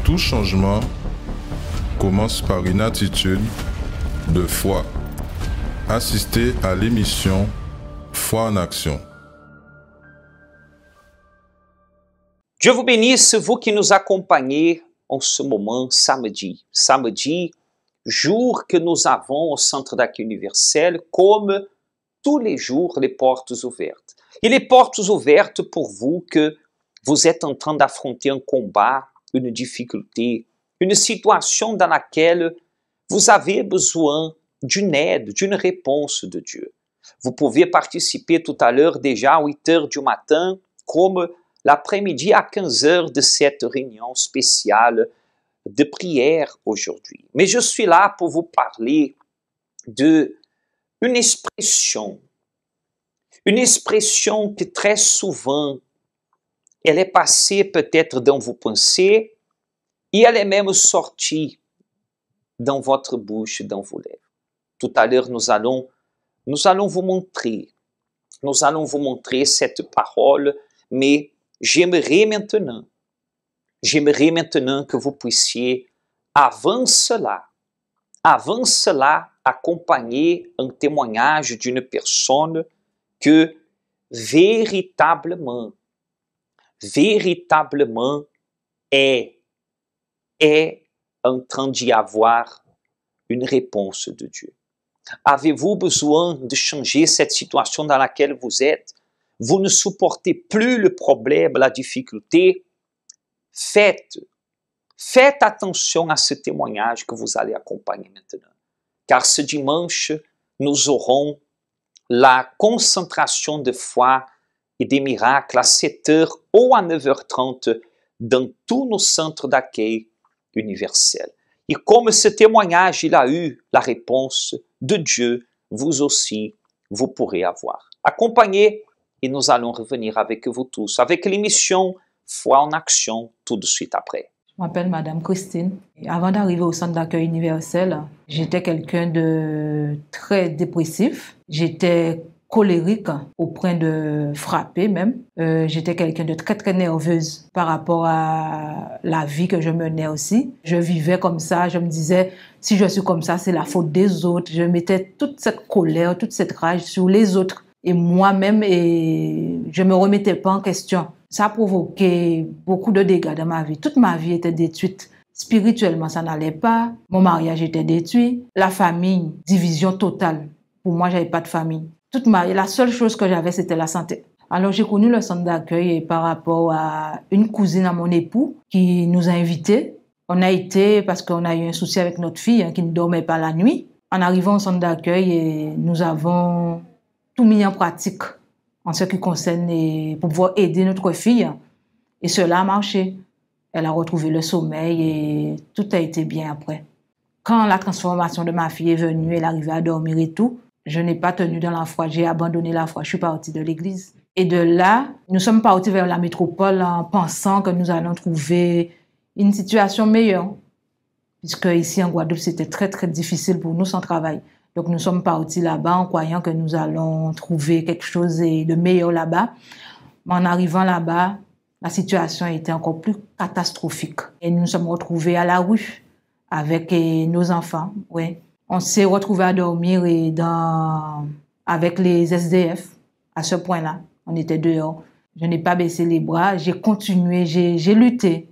Tout changement commence par une attitude de foi. Assistez à l'émission Foi en action. Dieu vous bénisse, vous qui nous accompagnez en ce moment, samedi. Samedi, jour que nous avons au Centre d'accueil universel, comme tous les jours, les portes ouvertes. Et les portes ouvertes pour vous que vous êtes en train d'affronter un combat, une difficulté, une situation dans laquelle vous avez besoin d'une aide, d'une réponse de Dieu. Vous pouvez participer tout à l'heure déjà à 8 heures du matin, comme l'après-midi à 15 heures de cette réunion spéciale de prière aujourd'hui. Mais je suis là pour vous parler d'une expression que très souvent, elle est passée peut-être dans vos pensées et elle est même sortie dans votre bouche, dans vos lèvres. Tout à l'heure, nous allons vous montrer cette parole, mais j'aimerais maintenant que vous puissiez, avant cela, accompagner un témoignage d'une personne que véritablement est en train d'y avoir une réponse de Dieu. Avez-vous besoin de changer cette situation dans laquelle vous êtes? Vous ne supportez plus le problème, la difficulté? Faites attention à ce témoignage que vous allez accompagner maintenant. Car ce dimanche, nous aurons la concentration de foi et des miracles à 7 heures ou à 9h30 dans tous nos centres d'accueil universels. Et comme ce témoignage, il a eu la réponse de Dieu, vous aussi, vous pourrez avoir. Accompagnez et nous allons revenir avec vous tous, avec l'émission Foi en action, tout de suite après. Je m'appelle Madame Christine. Et avant d'arriver au centre d'accueil universel, j'étais quelqu'un de très dépressif. J'étais colérique au point de frapper même. J'étais quelqu'un de très très nerveuse par rapport à la vie que je menais aussi. Je vivais comme ça, je me disais si je suis comme ça, c'est la faute des autres. Je mettais toute cette colère, toute cette rage sur les autres et moi-même, et je me remettais pas en question. Ça a provoqué beaucoup de dégâts dans ma vie. Toute ma vie était détruite. Spirituellement, ça n'allait pas. Mon mariage était détruit. La famille, division totale. Pour moi, j'avais pas de famille. La seule chose que j'avais, c'était la santé. Alors, j'ai connu le centre d'accueil par rapport à une cousine à mon époux qui nous a invités. On a été parce qu'on a eu un souci avec notre fille qui ne dormait pas la nuit. En arrivant au centre d'accueil, nous avons tout mis en pratique en ce qui concerne pour pouvoir aider notre fille. Et cela a marché. Elle a retrouvé le sommeil et tout a été bien après. Quand la transformation de ma fille est venue, elle arrivait à dormir et tout, je n'ai pas tenu dans la foi, j'ai abandonné la foi, je suis partie de l'église. Et de là, nous sommes partis vers la métropole en pensant que nous allons trouver une situation meilleure. Puisque ici en Guadeloupe, c'était très très difficile pour nous sans travail. Donc nous sommes partis là-bas en croyant que nous allons trouver quelque chose de meilleur là-bas. Mais en arrivant là-bas, la situation était encore plus catastrophique. Et nous nous sommes retrouvés à la rue avec nos enfants. Ouais. On s'est retrouvés à dormir avec les SDF à ce point-là. On était dehors. Je n'ai pas baissé les bras. J'ai continué, j'ai lutté,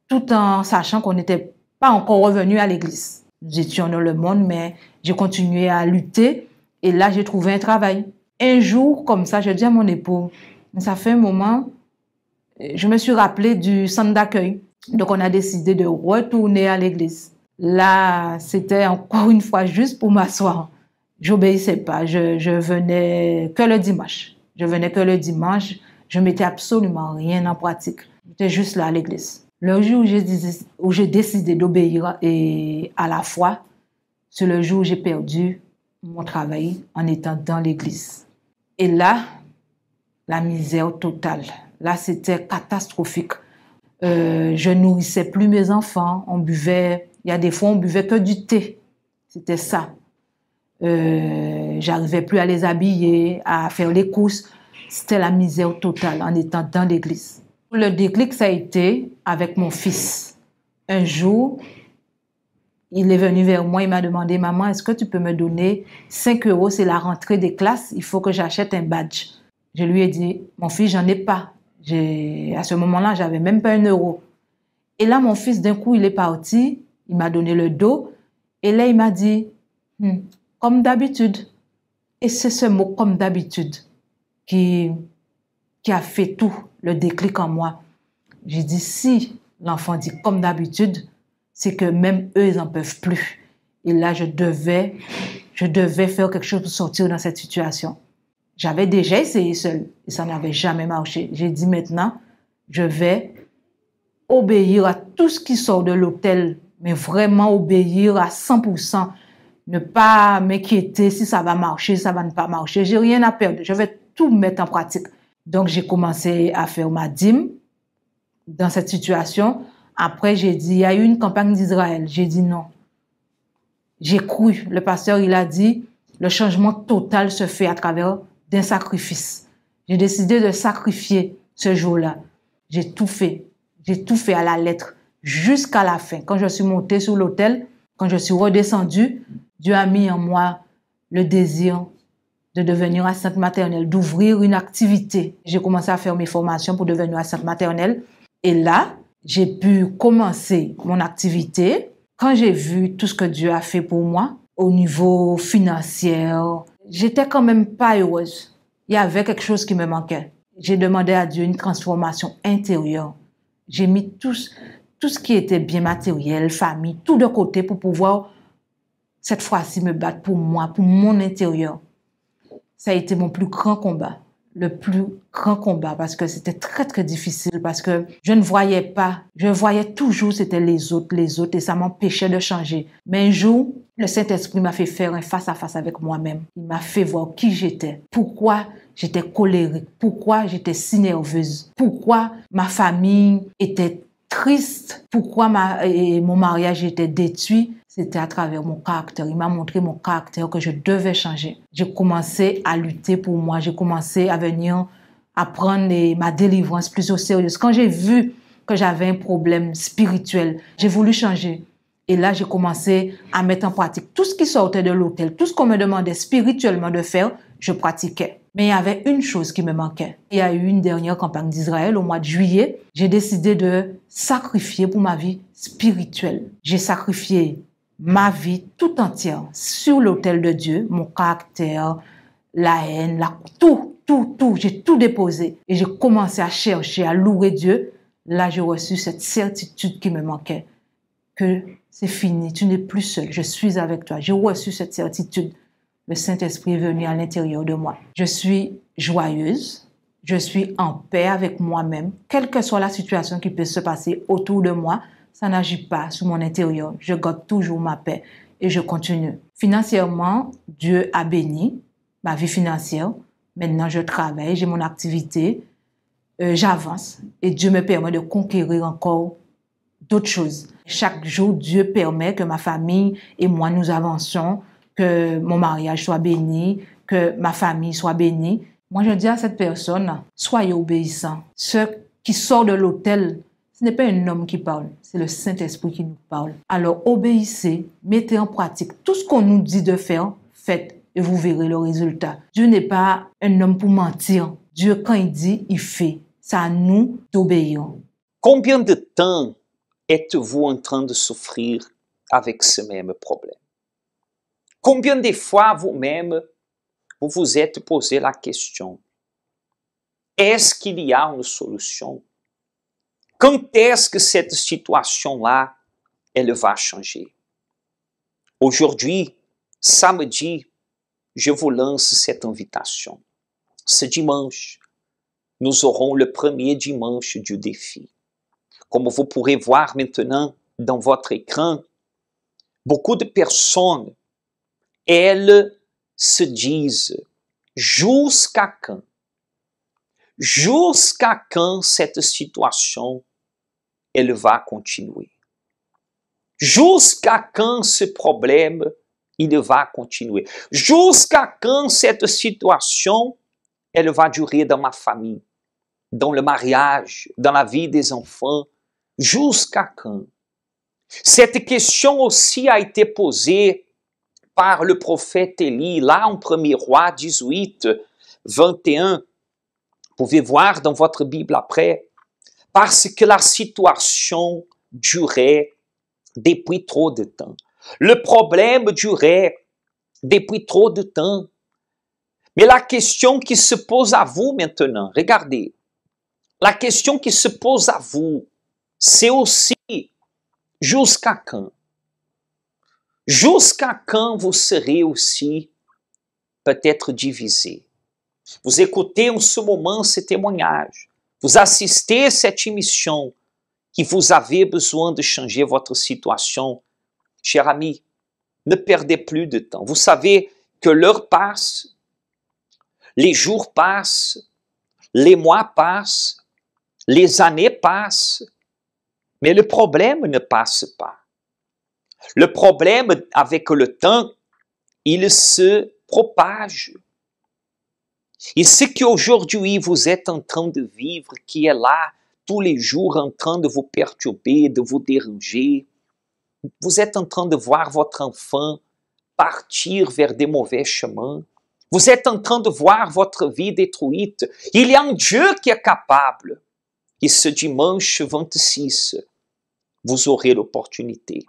tout en sachant qu'on n'était pas encore revenu à l'église. Nous étions dans le monde, mais j'ai continué à lutter. Et là, j'ai trouvé un travail. Un jour, comme ça, je dis à mon époux, ça fait un moment, je me suis rappelé du centre d'accueil. Donc, on a décidé de retourner à l'église. Là, c'était encore une fois juste pour m'asseoir. J'obéissais pas. Je venais que le dimanche. Je mettais absolument rien en pratique. J'étais juste là à l'église. Le jour où j'ai décidé d'obéir à la foi, c'est le jour où j'ai perdu mon travail en étant dans l'église. Et là, la misère totale. Là, c'était catastrophique. Je nourrissais plus mes enfants. On buvait, il y a des fois, on buvait que du thé. C'était ça. J'arrivais plus à les habiller, à faire les courses. C'était la misère totale en étant dans l'église. Le déclic, ça a été avec mon fils. Un jour, il est venu vers moi, il m'a demandé, maman, est-ce que tu peux me donner 5 euros, c'est la rentrée des classes, il faut que j'achète un badge. Je lui ai dit, mon fils, j'en ai pas. À ce moment-là, j'avais même pas 1 euro. Et là, mon fils, d'un coup, il est parti, il m'a donné le dos, et là, il m'a dit, comme d'habitude. Et c'est ce mot, comme d'habitude, qui a fait tout, le déclic en moi. J'ai dit, si l'enfant dit comme d'habitude, c'est que même eux, ils n'en peuvent plus. Et là, je devais faire quelque chose pour sortir dans cette situation. J'avais déjà essayé seul et ça n'avait jamais marché. J'ai dit maintenant, je vais obéir à tout ce qui sort de l'hôtel, mais vraiment obéir à 100%. Ne pas m'inquiéter si ça va marcher, ça va ne pas marcher. J'ai rien à perdre. Je vais tout mettre en pratique. Donc, j'ai commencé à faire ma dîme dans cette situation. Après, j'ai dit, il y a eu une campagne d'Israël. J'ai dit non. J'ai cru. Le pasteur, il a dit, le changement total se fait à travers d'un sacrifice. J'ai décidé de sacrifier ce jour-là. J'ai tout fait. J'ai tout fait à la lettre jusqu'à la fin. Quand je suis montée sur l'autel, quand je suis redescendue, Dieu a mis en moi le désir de devenir assistante maternelle, d'ouvrir une activité. J'ai commencé à faire mes formations pour devenir assistante maternelle. Et là, j'ai pu commencer mon activité. Quand j'ai vu tout ce que Dieu a fait pour moi, au niveau financier, j'étais quand même pas heureuse. Il y avait quelque chose qui me manquait. J'ai demandé à Dieu une transformation intérieure. J'ai mis tout ce qui était bien matériel, famille, tout de côté pour pouvoir, cette fois-ci, me battre pour moi, pour mon intérieur. Ça a été mon plus grand combat. Le plus grand combat parce que c'était très, très difficile parce que je ne voyais pas. Je voyais toujours c'était les autres et ça m'empêchait de changer. Mais un jour, le Saint-Esprit m'a fait faire un face-à-face avec moi-même. Il m'a fait voir qui j'étais, pourquoi j'étais colérique, pourquoi j'étais si nerveuse, pourquoi ma famille était triste, pourquoi mon mariage était détruit. C'était à travers mon caractère. Il m'a montré mon caractère que je devais changer. J'ai commencé à lutter pour moi. J'ai commencé à venir à prendre ma délivrance plus au sérieux. Quand j'ai vu que j'avais un problème spirituel, j'ai voulu changer. Et là, j'ai commencé à mettre en pratique tout ce qui sortait de l'hôtel, tout ce qu'on me demandait spirituellement de faire, je pratiquais. Mais il y avait une chose qui me manquait. Il y a eu une dernière campagne d'Israël au mois de juillet. J'ai décidé de sacrifier pour ma vie spirituelle. J'ai sacrifié ma vie tout entière sur l'autel de Dieu, mon caractère, la haine, tout. J'ai tout déposé et j'ai commencé à chercher, à louer Dieu. Là, j'ai reçu cette certitude qui me manquait, que c'est fini, tu n'es plus seul, je suis avec toi. J'ai reçu cette certitude. Le Saint-Esprit est venu à l'intérieur de moi. Je suis joyeuse, je suis en paix avec moi-même, quelle que soit la situation qui peut se passer autour de moi. Ça n'agit pas sur mon intérieur. Je garde toujours ma paix et je continue. Financièrement, Dieu a béni ma vie financière. Maintenant, je travaille, j'ai mon activité, j'avance et Dieu me permet de conquérir encore d'autres choses. Chaque jour, Dieu permet que ma famille et moi, nous avancions, que mon mariage soit béni, que ma famille soit bénie. Moi, je dis à cette personne, soyez obéissants. Ce qui sort de l'autel, ce n'est pas un homme qui parle, c'est le Saint-Esprit qui nous parle. Alors obéissez, mettez en pratique tout ce qu'on nous dit de faire, faites et vous verrez le résultat. Dieu n'est pas un homme pour mentir. Dieu, quand il dit, il fait. C'est à nous d'obéir. Combien de temps êtes-vous en train de souffrir avec ce même problème? Combien de fois vous-même vous vous êtes posé la question, est-ce qu'il y a une solution? Quand est-ce que cette situation-là, elle va changer? Aujourd'hui, samedi, je vous lance cette invitation. Ce dimanche, nous aurons le premier dimanche du défi. Comme vous pourrez voir maintenant dans votre écran, beaucoup de personnes, elles se disent, jusqu'à quand? Jusqu'à quand cette situation, elle va continuer? Jusqu'à quand ce problème, il va continuer? Jusqu'à quand cette situation, elle va durer dans ma famille, dans le mariage, dans la vie des enfants? Jusqu'à quand? Cette question aussi a été posée par le prophète Élie, là en 1er Roi 18, 21. Vous pouvez voir dans votre Bible après, parce que la situation durait depuis trop de temps. Le problème durait depuis trop de temps. Mais la question qui se pose à vous maintenant, regardez, la question qui se pose à vous, c'est aussi jusqu'à quand? Jusqu'à quand vous serez aussi peut-être divisé? Vous écoutez en ce moment ce témoignage, vous assistez à cette émission qui vous avez besoin de changer votre situation. Cher ami, ne perdez plus de temps. Vous savez que l'heure passe, les jours passent, les mois passent, les années passent, mais le problème ne passe pas. Le problème, avec le temps, il se propage. Et ce qu'aujourd'hui vous êtes en train de vivre, qui est là tous les jours en train de vous perturber, de vous déranger, vous êtes en train de voir votre enfant partir vers des mauvais chemins, vous êtes en train de voir votre vie détruite. Il y a un Dieu qui est capable. Et ce dimanche 26, vous aurez l'opportunité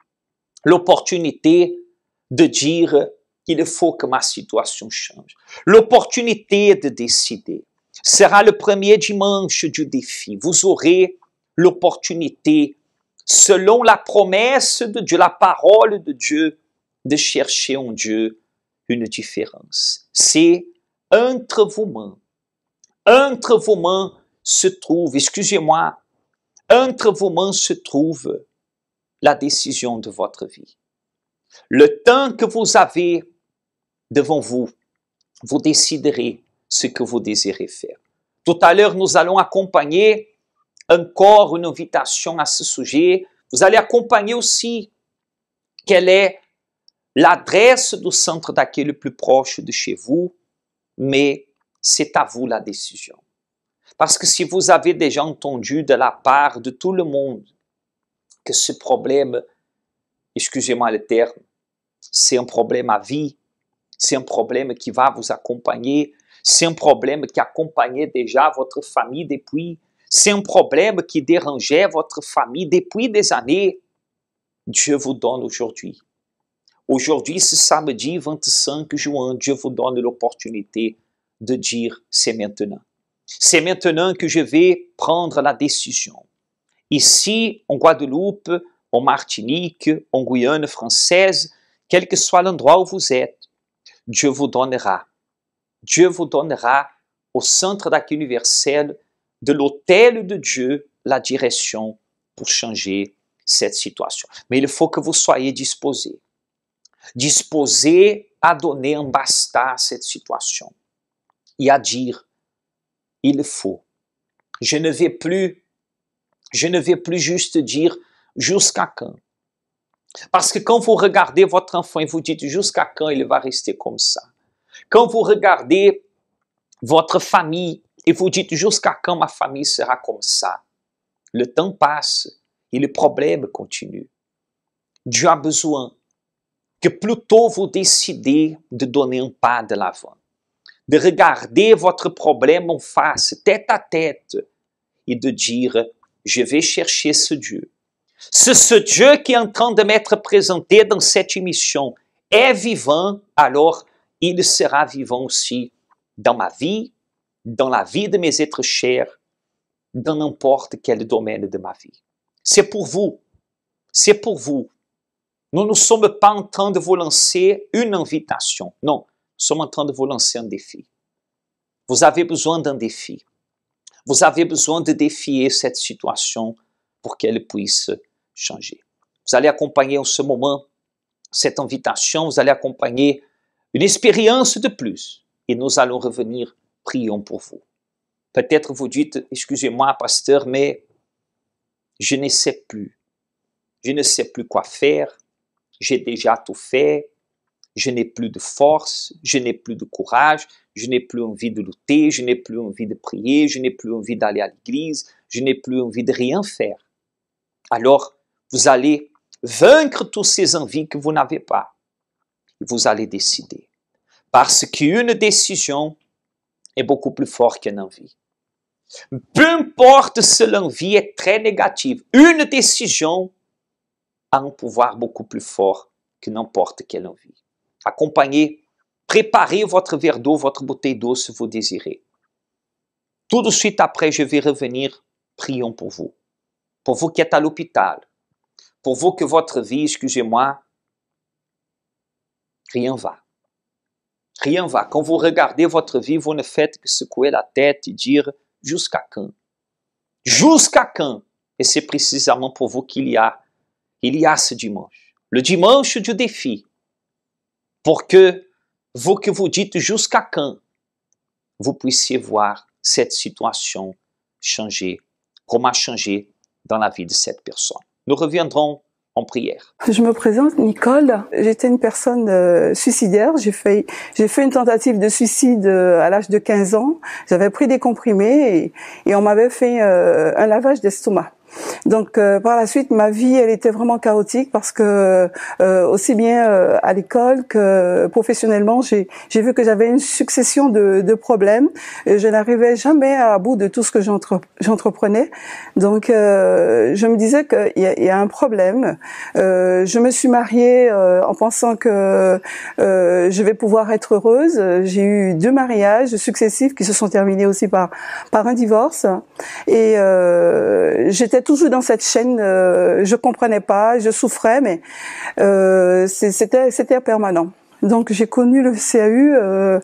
de dire qu'il faut que ma situation change. L'opportunité de décider. Sera le premier dimanche du défi. Vous aurez l'opportunité, selon la promesse de Dieu, la parole de Dieu, de chercher en Dieu une différence. C'est entre vos mains. Entre vos mains se trouve, excusez-moi, entre vos mains se trouve la décision de votre vie. Le temps que vous avez devant vous, vous déciderez ce que vous désirez faire. Tout à l'heure, nous allons accompagner encore une invitation à ce sujet. Vous allez accompagner aussi quelle est l'adresse du centre d'accueil le plus proche de chez vous, mais c'est à vous la décision. Parce que si vous avez déjà entendu de la part de tout le monde que ce problème, excusez-moi le terme, c'est un problème à vie, c'est un problème qui va vous accompagner, c'est un problème qui accompagnait déjà votre famille depuis, c'est un problème qui dérangeait votre famille depuis des années, Dieu vous donne aujourd'hui. Aujourd'hui, ce samedi 25 juin, Dieu vous donne l'opportunité de dire c'est maintenant. C'est maintenant que je vais prendre la décision. Ici, en Guadeloupe, en Martinique, en Guyane française, quel que soit l'endroit où vous êtes, Dieu vous donnera au centre d'accueil universel de l'hôtel de Dieu la direction pour changer cette situation. Mais il faut que vous soyez disposés à donner un basta à cette situation et à dire, il faut. Je ne vais plus juste dire jusqu'à quand. Parce que quand vous regardez votre enfant et vous dites jusqu'à quand il va rester comme ça. Quand vous regardez votre famille et vous dites jusqu'à quand ma famille sera comme ça. Le temps passe et le problème continue. Dieu a besoin que plutôt vous décidez de donner un pas de l'avant, de regarder votre problème en face, tête à tête, et de dire, je vais chercher ce Dieu. Ce Dieu qui est en train de m'être présenté dans cette émission est vivant, alors il sera vivant aussi dans ma vie, dans la vie de mes êtres chers, dans n'importe quel domaine de ma vie. C'est pour vous. C'est pour vous. Nous ne sommes pas en train de vous lancer une invitation. Non, nous sommes en train de vous lancer un défi. Vous avez besoin d'un défi. Vous avez besoin de défier cette situation pour qu'elle puisse changer. Vous allez accompagner en ce moment cette invitation, vous allez accompagner une expérience de plus et nous allons revenir, prions pour vous. Peut-être vous dites, excusez-moi pasteur, mais je ne sais plus. Je ne sais plus quoi faire. J'ai déjà tout fait. Je n'ai plus de force. Je n'ai plus de courage. Je n'ai plus envie de lutter. Je n'ai plus envie de prier. Je n'ai plus envie d'aller à l'église. Je n'ai plus envie de rien faire. Alors, vous allez vaincre toutes ces envies que vous n'avez pas. Vous allez décider. Parce qu'une décision est beaucoup plus forte qu'une envie. Peu importe si l'envie est très négative, une décision a un pouvoir beaucoup plus fort que n'importe quelle envie. Accompagnez, préparez votre verre d'eau, votre bouteille d'eau si vous désirez. Tout de suite après, je vais revenir. Prions pour vous. Pour vous qui êtes à l'hôpital. Pour vous que votre vie, excusez-moi, rien va. Rien va. Quand vous regardez votre vie, vous ne faites que secouer la tête et dire « jusqu'à quand ?» Jusqu'à quand? Et c'est précisément pour vous qu'il y a ce dimanche. Le dimanche du défi. Pour que vous dites jusqu'à quand, vous puissiez voir cette situation changer, comment changer dans la vie de cette personne. Nous reviendrons en prière. Je me présente, Nicole. J'étais une personne suicidaire. J'ai fait une tentative de suicide à l'âge de 15 ans. J'avais pris des comprimés et on m'avait fait un lavage d'estomac. Donc par la suite, ma vie, elle était vraiment chaotique parce que aussi bien à l'école que professionnellement, j'ai vu que j'avais une succession de problèmes. Je n'arrivais jamais à bout de tout ce que j'entreprenais. Donc je me disais qu'il y a un problème. Je me suis mariée en pensant que je vais pouvoir être heureuse. J'ai eu 2 mariages successifs qui se sont terminés aussi par un divorce. Et j'étais toujours dans cette chaîne, je comprenais pas, je souffrais, mais c'était permanent. Donc j'ai connu le CAU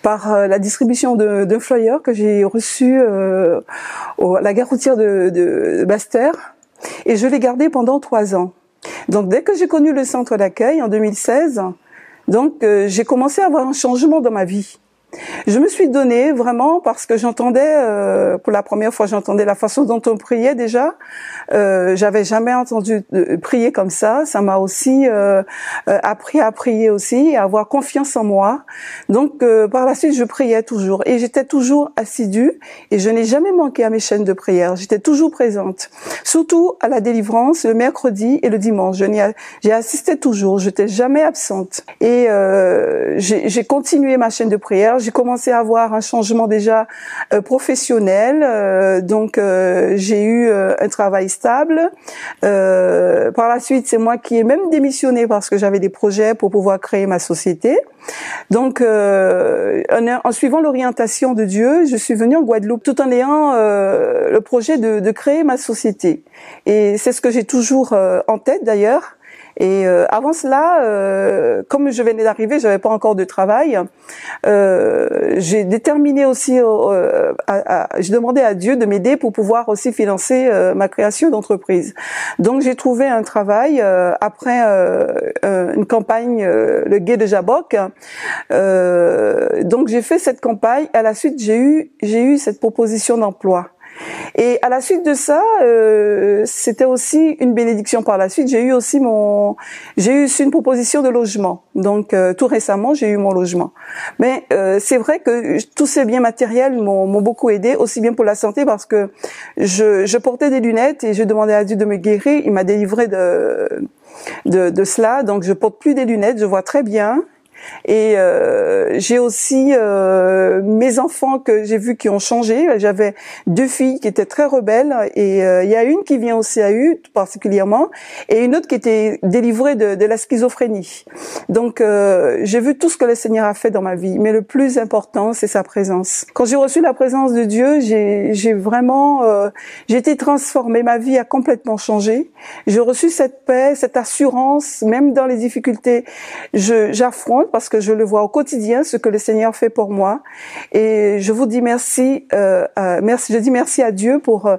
par la distribution d'un flyer que j'ai reçu à la gare routière de Basse-Terre, et je l'ai gardé pendant 3 ans. Donc dès que j'ai connu le centre d'accueil en 2016, donc j'ai commencé à avoir un changement dans ma vie. Je me suis donnée vraiment parce que j'entendais, pour la première fois, j'entendais la façon dont on priait déjà. J'avais jamais entendu prier comme ça. Ça m'a aussi appris à prier aussi, à avoir confiance en moi. Donc par la suite, je priais toujours et j'étais toujours assidue et je n'ai jamais manqué à mes chaînes de prière. J'étais toujours présente, surtout à la délivrance le mercredi et le dimanche. J'ai assisté toujours. Je n'étais jamais absente et j'ai continué ma chaîne de prière. J'ai commencé à avoir un changement déjà professionnel, donc j'ai eu un travail stable. Par la suite, c'est moi qui ai même démissionné parce que j'avais des projets pour pouvoir créer ma société. Donc, en suivant l'orientation de Dieu, je suis venue en Guadeloupe tout en ayant le projet de créer ma société. Et c'est ce que j'ai toujours en tête d'ailleurs. Et avant cela, comme je venais d'arriver, j'avais pas encore de travail. J'ai déterminé aussi, j'ai demandé à Dieu de m'aider pour pouvoir aussi financer ma création d'entreprise. Donc j'ai trouvé un travail après une campagne, le Gué de Jabok. Donc j'ai fait cette campagne. À la suite, j'ai eu cette proposition d'emploi. Et à la suite de ça, c'était aussi une bénédiction par la suite. J'ai eu une proposition de logement. Donc tout récemment, j'ai eu mon logement. Mais c'est vrai que tous ces biens matériels m'ont beaucoup aidé, aussi bien pour la santé parce que je portais des lunettes et je demandais à Dieu de me guérir. Il m'a délivré de cela. Donc je porte plus des lunettes, je vois très bien. Et j'ai aussi mes enfants que j'ai vus qui ont changé. J'avais 2 filles qui étaient très rebelles et il y a une qui vient au CAU particulièrement et une autre qui était délivrée de la schizophrénie. Donc j'ai vu tout ce que le Seigneur a fait dans ma vie, mais le plus important c'est sa présence. Quand j'ai reçu la présence de Dieu, j'ai vraiment j'ai été transformée, ma vie a complètement changé. J'ai reçu cette paix, cette assurance, même dans les difficultés, j'affronte parce que je le vois au quotidien, ce que le Seigneur fait pour moi. Et je vous dis merci, je dis merci à Dieu pour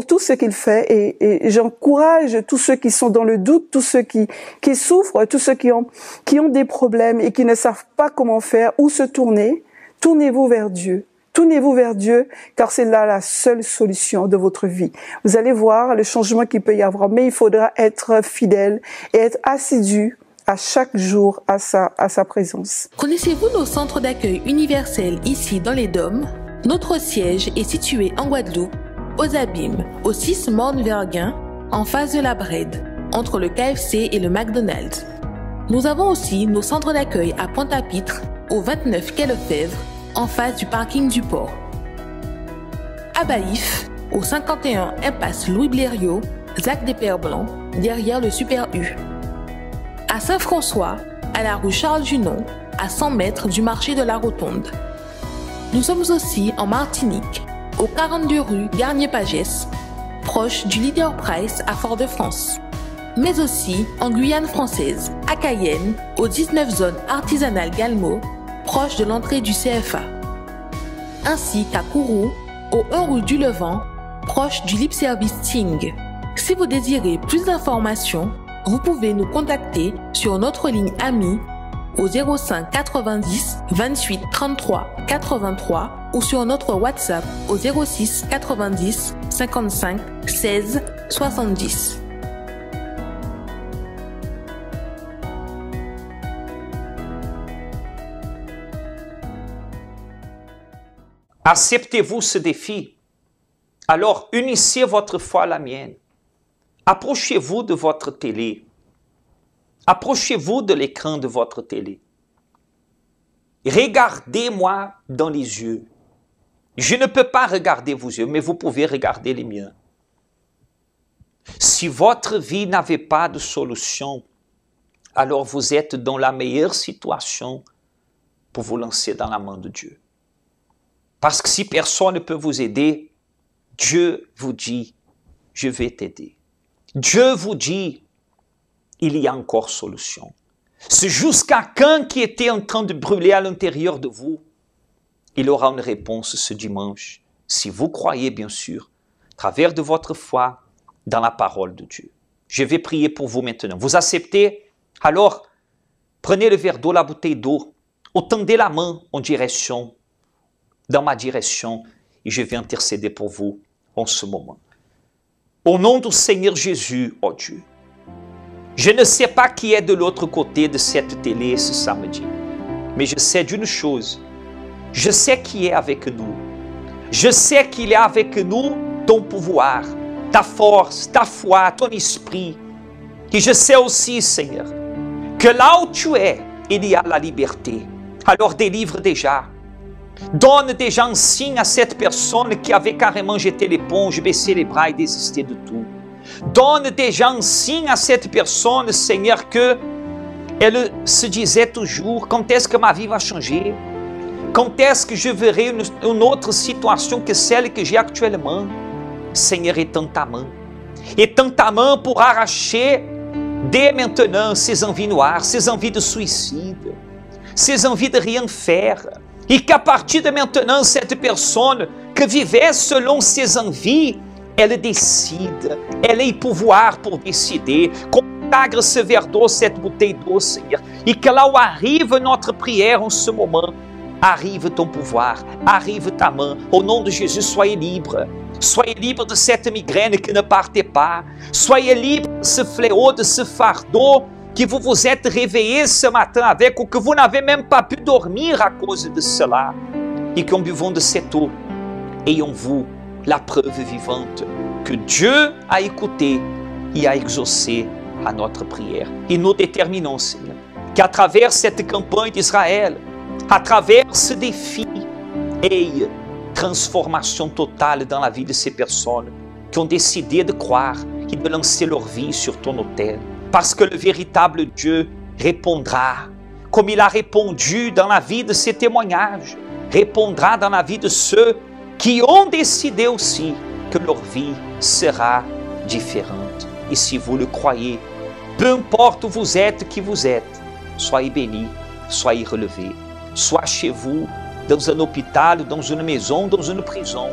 tout ce qu'il fait. Et j'encourage tous ceux qui sont dans le doute, tous ceux qui souffrent, tous ceux qui ont des problèmes et qui ne savent pas comment faire, où se tourner. Tournez-vous vers Dieu. Tournez-vous vers Dieu, car c'est là la seule solution de votre vie. Vous allez voir le changement qu'il peut y avoir, mais il faudra être fidèle et être assidu à chaque jour à sa présence. Connaissez-vous nos centres d'accueil universels ici dans les Dômes? Notre siège est situé en Guadeloupe, aux Abîmes, au 6 Morne-Verguin, en face de la Brède. entre le KFC et le McDonald's. Nous avons aussi nos centres d'accueil à Pointe-à-Pitre, au 29 quai Lefebvre, en face du parking du port. À Baïf, au 51 impasse Louis Blériot, Zac des Pères Blancs, derrière le Super U. À Saint-François, à la rue Charles Junon, à 100 mètres du marché de la Rotonde. Nous sommes aussi en Martinique, au 42 rue Garnier-Pagès, proche du Leader Price à Fort-de-France. Mais aussi en Guyane française, à Cayenne, aux 19 zones artisanales Galmo, proche de l'entrée du CFA. Ainsi qu'à Kourou, au 1 rue du Levant, proche du Lip Service Ting. Si vous désirez plus d'informations, vous pouvez nous contacter sur notre ligne AMI au 05 90 28 33 83 ou sur notre WhatsApp au 06 90 55 16 70. Acceptez-vous ce défi? Alors unissez votre foi à la mienne. Approchez-vous de votre télé. Approchez-vous de l'écran de votre télé. Regardez-moi dans les yeux. Je ne peux pas regarder vos yeux, mais vous pouvez regarder les miens. Si votre vie n'avait pas de solution, alors vous êtes dans la meilleure situation pour vous lancer dans la main de Dieu. Parce que si personne ne peut vous aider, Dieu vous dit, je vais t'aider. Dieu vous dit, il y a encore solution. C'est jusqu'à quelqu'un qui était en train de brûler à l'intérieur de vous, il aura une réponse ce dimanche, si vous croyez bien sûr, à travers de votre foi, dans la parole de Dieu. Je vais prier pour vous maintenant. Vous acceptez? Alors, prenez le verre d'eau, la bouteille d'eau, ou tendez la main en direction, dans ma direction, et je vais intercéder pour vous en ce moment. Au nom du Seigneur Jésus, oh Dieu, je ne sais pas qui est de l'autre côté de cette télé ce samedi, mais je sais d'une chose, je sais qui est avec nous. Je sais qu'il est avec nous ton pouvoir, ta force, ta foi, ton esprit. Et je sais aussi, Seigneur, que là où tu es, il y a la liberté. Alors délivre déjà. Donne déjà un signe à cette personne qui avait carrément jeté l'éponge, baissé les bras et désisté de tout. Donne déjà un signe à cette personne, Seigneur, que elle se disait toujours, quand est-ce que ma vie va changer? Quand est-ce que je verrai une autre situation que celle que j'ai actuellement? Seigneur, étends ta main. Étends ta main pour arracher dès maintenant ces envies noires, ces envies de suicide, ces envies de rien faire. Et qu'à partir de maintenant, cette personne que vivait selon ses envies, elle décide, elle ait pouvoir pour décider. Consacre ce verre d'eau, cette bouteille d'eau, Seigneur. Et que là où arrive notre prière en ce moment, arrive ton pouvoir, arrive ta main. Au nom de Jésus, soyez libres. Soyez libres de cette migraine qui ne partait pas. Soyez libres de ce fléau, de ce fardeau que vous vous êtes réveillé ce matin avec ou que vous n'avez même pas pu dormir à cause de cela. Et qu'en buvant de cette eau, ayons-vous la preuve vivante que Dieu a écouté et a exaucé à notre prière. Et nous déterminons, Seigneur, qu'à travers cette campagne d'Israël, à travers ce défi, ait transformation totale dans la vie de ces personnes qui ont décidé de croire et de lancer leur vie sur ton autel. Parce que le véritable Dieu répondra, comme il a répondu dans la vie de ces témoignages, répondra dans la vie de ceux qui ont décidé aussi que leur vie sera différente. Et si vous le croyez, peu importe où vous êtes, qui vous êtes, soyez bénis, soyez relevés, soit chez vous, dans un hôpital, dans une maison, dans une prison,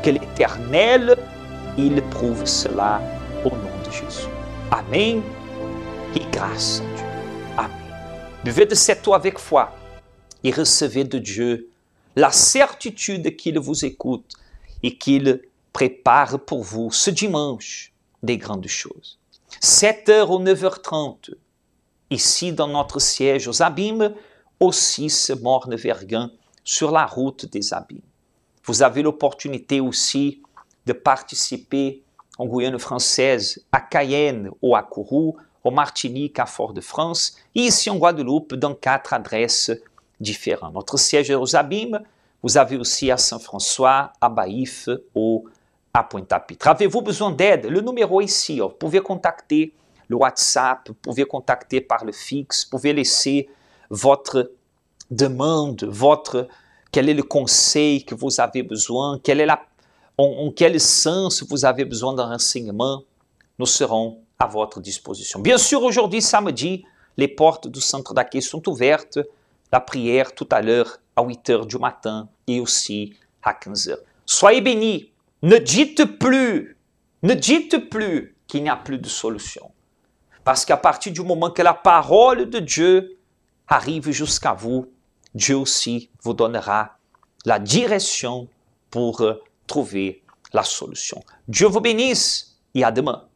que l'Éternel, il prouve cela au nom de Jésus. Amen. Et grâce à Dieu. Amen. Buvez de cette eau avec foi et recevez de Dieu la certitude qu'il vous écoute et qu'il prépare pour vous ce dimanche des grandes choses. 7h ou 9h30, ici dans notre siège aux Abîmes, au 6 Morne-Verguin, sur la route des Abîmes. Vous avez l'opportunité aussi de participer en Guyane française, à Cayenne ou à Kourou, en Martinique, à Fort-de-France, et ici en Guadeloupe, dans 4 adresses différentes. Notre siège est aux Abîmes, vous avez aussi à Saint-François, à Baïf ou à Pointe-à-Pitre. Avez-vous besoin d'aide? Le numéro est ici. Vous pouvez contacter le WhatsApp, vous pouvez contacter par le fixe, vous pouvez laisser votre demande, quel est le conseil que vous avez besoin, en quel sens vous avez besoin d'un renseignement. Nous serons à votre disposition. Bien sûr, aujourd'hui, samedi, les portes du centre d'accueil sont ouvertes. La prière tout à l'heure à 8 h du matin et aussi à 15 h. Soyez bénis. Ne dites plus qu'il n'y a plus de solution. Parce qu'à partir du moment que la parole de Dieu arrive jusqu'à vous, Dieu aussi vous donnera la direction pour trouver la solution. Dieu vous bénisse et à demain.